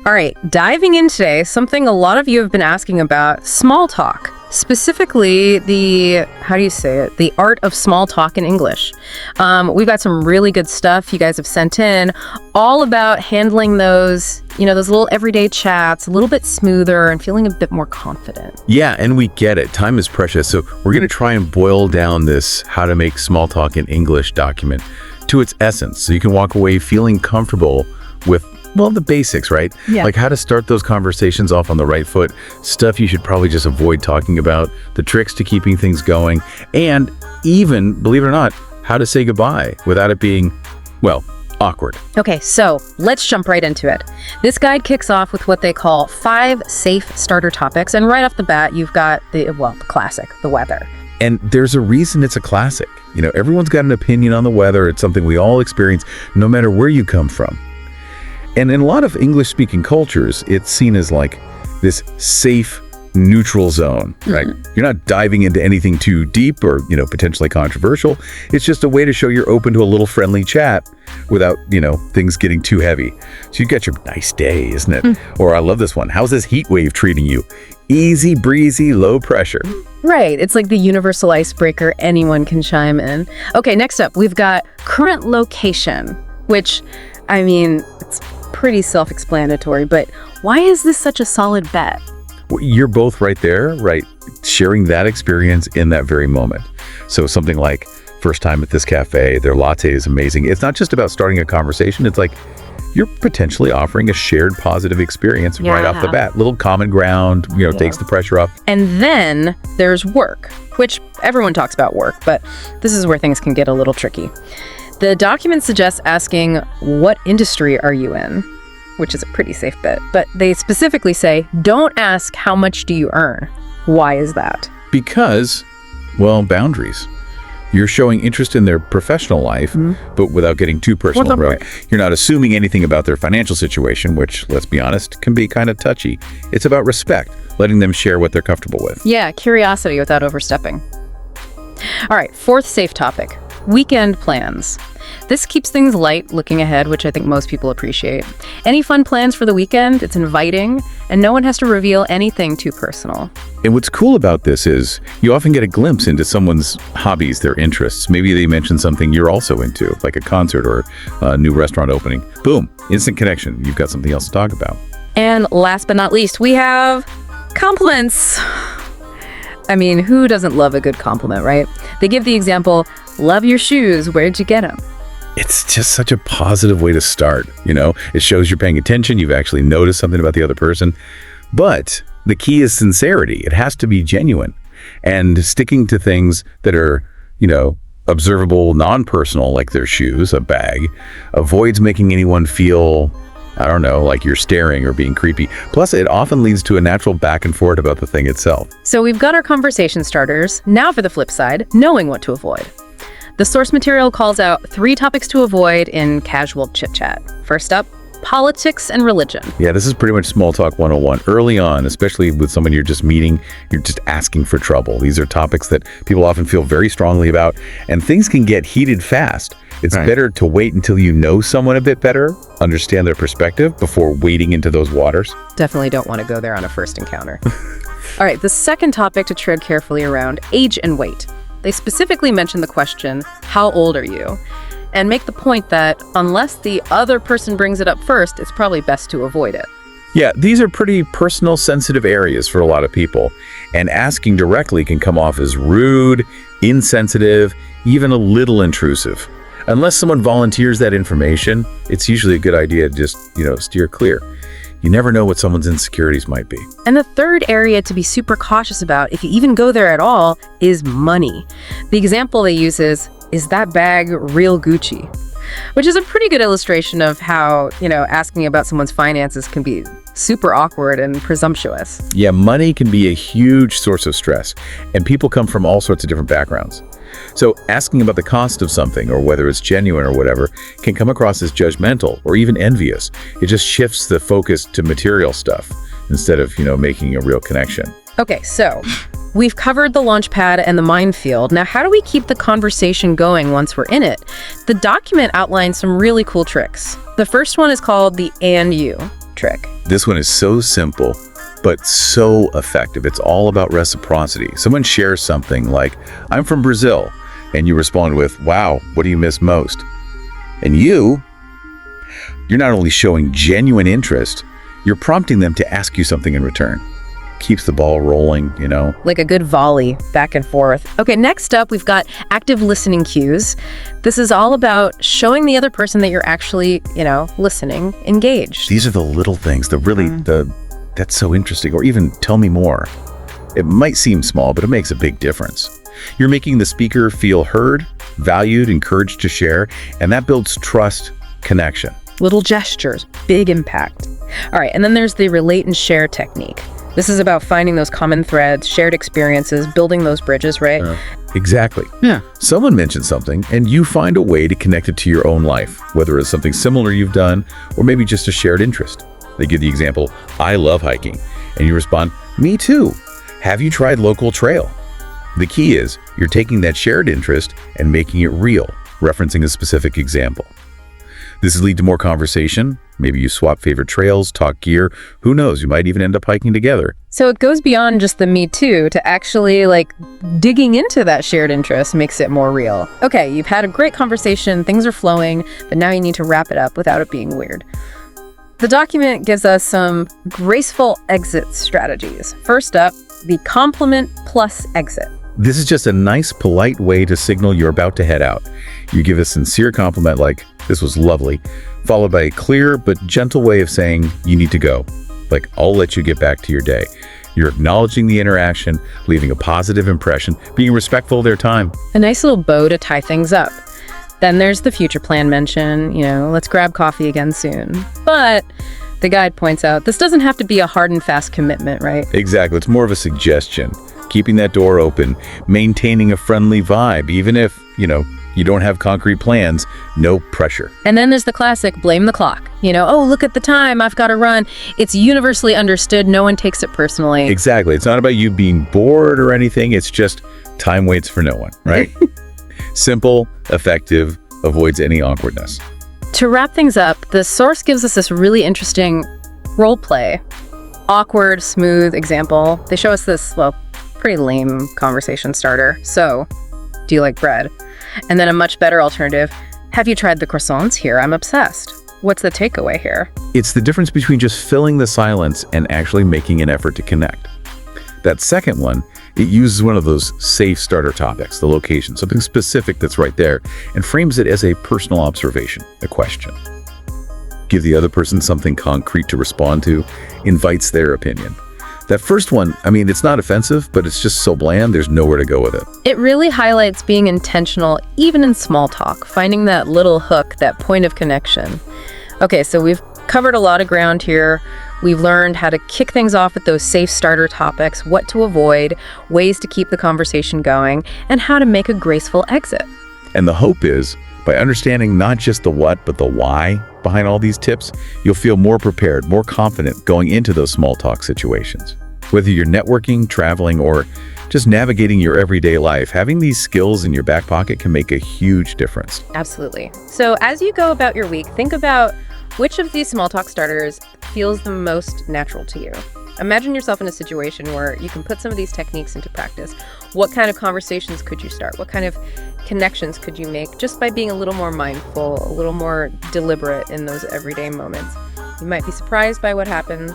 All right, diving in today, something a lot of you have been asking about, small talk. Specifically, the art of small talk in English. We've got some really good stuff you guys have sent in, all about handling those little everyday chats a little bit smoother and feeling a bit more confident. Yeah, and we get it. Time is precious. So we're going to try and boil down this how to make small talk in English document to its essence. So you can walk away feeling comfortable with the basics, right? Yeah. Like how to start those conversations off on the right foot, stuff you should probably just avoid talking about, the tricks to keeping things going, and even, believe it or not, how to say goodbye without it being, awkward. Okay, so let's jump right into it. This guide kicks off with what they call 5 safe starter topics, and right off the bat, you've got the classic, the weather. And there's a reason it's a classic. Everyone's got an opinion on the weather. It's something we all experience, no matter where you come from. And in a lot of English-speaking cultures, it's seen as like this safe, neutral zone, right? You're not diving into anything too deep or, potentially controversial. It's just a way to show you're open to a little friendly chat without, things getting too heavy. So you got your nice day, isn't it? Or I love this one. How's this heat wave treating you? Easy breezy, low pressure. Right. It's like the universal icebreaker. Anyone can chime in. Okay, next up, we've got current location, which, it's pretty self-explanatory, but why is this such a solid bet? Well, you're both right there, right? Sharing that experience in that very moment. So something like first time at this cafe, their latte is amazing. It's not just about starting a conversation. It's like you're potentially offering a shared positive experience right off the bat. Little common ground, takes the pressure off. And then there's work, which everyone talks about work, but this is where things can get a little tricky. The document suggests asking, what industry are you in? Which is a pretty safe bet. But they specifically say, don't ask how much do you earn. Why is that? Because, boundaries. You're showing interest in their professional life, but without getting too personal. Right? You're not assuming anything about their financial situation, which, let's be honest, can be kind of touchy. It's about respect, letting them share what they're comfortable with. Yeah, curiosity without overstepping. All right, 4th safe topic. Weekend plans. This keeps things light, looking ahead, which I think most people appreciate. Any fun plans for the weekend? It's inviting, and no one has to reveal anything too personal. And what's cool about this is you often get a glimpse into someone's hobbies, their interests. Maybe they mention something you're also into, like a concert or a new restaurant opening. Boom, instant connection. You've got something else to talk about. And last but not least, we have compliments. Who doesn't love a good compliment, right? They give the example, love your shoes, where'd you get them? It's just such a positive way to start, It shows you're paying attention, you've actually noticed something about the other person. But the key is sincerity. It has to be genuine. And sticking to things that are, observable, non-personal, like their shoes, a bag, avoids making anyone feel, like you're staring or being creepy. Plus, it often leads to a natural back and forth about the thing itself. So we've got our conversation starters. Now for the flip side, knowing what to avoid. The source material calls out 3 topics to avoid in casual chit-chat. First up, politics and religion. Yeah, this is pretty much small talk 101. Early on, especially with someone you're just meeting, you're just asking for trouble. These are topics that people often feel very strongly about, and things can get heated fast. It's better to wait until you know someone a bit better, understand their perspective before wading into those waters. Definitely don't want to go there on a first encounter. All right, the second topic to tread carefully around, age and weight. They specifically mention the question, how old are you? And make the point that unless the other person brings it up first, it's probably best to avoid it. Yeah, these are pretty personal, sensitive areas for a lot of people. And asking directly can come off as rude, insensitive, even a little intrusive. Unless someone volunteers that information, it's usually a good idea to just, steer clear. You never know what someone's insecurities might be. And the third area to be super cautious about, if you even go there at all, is money. The example they use is that bag real Gucci? Which is a pretty good illustration of how, asking about someone's finances can be super awkward and presumptuous. Yeah, money can be a huge source of stress, and people come from all sorts of different backgrounds. So asking about the cost of something, or whether it's genuine or whatever, can come across as judgmental or even envious. It just shifts the focus to material stuff instead of, making a real connection. Okay, so we've covered the launch pad and the minefield. Now, how do we keep the conversation going once we're in it? The document outlines some really cool tricks. The first one is called the "and you." trick. This one is so simple, but so effective. It's all about reciprocity. Someone shares something like, I'm from Brazil, and you respond with, wow, what do you miss most? And you're not only showing genuine interest, you're prompting them to ask you something in return. Keeps the ball rolling, Like a good volley back and forth. Okay, next up, we've got active listening cues. This is all about showing the other person that you're actually, listening, engaged. These are the little things, that's so interesting, or even tell me more. It might seem small, but it makes a big difference. You're making the speaker feel heard, valued, encouraged to share, and that builds trust, connection. Little gestures, big impact. All right, and then there's the relate and share technique. This is about finding those common threads, shared experiences, building those bridges, right? Exactly. Yeah. Someone mentions something, and you find a way to connect it to your own life, whether it's something similar you've done, or maybe just a shared interest. They give the example, I love hiking, and you respond, me too. Have you tried local trail? The key is, you're taking that shared interest and making it real, referencing a specific example. This will lead to more conversation. Maybe you swap favorite trails, talk gear. Who knows? You might even end up hiking together. So it goes beyond just the me too to actually digging into that shared interest makes it more real. Okay, you've had a great conversation, things are flowing, but now you need to wrap it up without it being weird. The document gives us some graceful exit strategies. First up, the compliment plus exit. This is just a nice, polite way to signal you're about to head out. You give a sincere compliment like, this was lovely, followed by a clear but gentle way of saying, you need to go. Like, I'll let you get back to your day. You're acknowledging the interaction, leaving a positive impression, being respectful of their time. A nice little bow to tie things up. Then there's the future plan mention, let's grab coffee again soon. But the guide points out, this doesn't have to be a hard and fast commitment, right? Exactly. It's more of a suggestion. Keeping that door open, maintaining a friendly vibe, even if, you don't have concrete plans, no pressure. And then there's the classic, blame the clock. Oh, look at the time, I've got to run. It's universally understood, no one takes it personally. Exactly. It's not about you being bored or anything, it's just time waits for no one, right? Simple, effective, avoids any awkwardness. To wrap things up, the source gives us this really interesting role play. Awkward, smooth example. They show us this, pretty lame conversation starter. So, do you like bread? And then a much better alternative, have you tried the croissants here? I'm obsessed. What's the takeaway here? It's the difference between just filling the silence and actually making an effort to connect. That second one, it uses one of those safe starter topics, the location, something specific that's right there, and frames it as a personal observation, a question. Give the other person something concrete to respond to, invites their opinion. That first one, it's not offensive, but it's just so bland, there's nowhere to go with it. It really highlights being intentional, even in small talk, finding that little hook, that point of connection. Okay, so we've covered a lot of ground here. We've learned how to kick things off with those safe starter topics, what to avoid, ways to keep the conversation going, and how to make a graceful exit. And the hope is, by understanding not just the what, but the why behind all these tips, you'll feel more prepared, more confident going into those small talk situations. Whether you're networking, traveling, or just navigating your everyday life, having these skills in your back pocket can make a huge difference. Absolutely. So as you go about your week, think about which of these small talk starters feels the most natural to you. Imagine yourself in a situation where you can put some of these techniques into practice. What kind of conversations could you start? What kind of connections could you make just by being a little more mindful, a little more deliberate in those everyday moments? You might be surprised by what happens.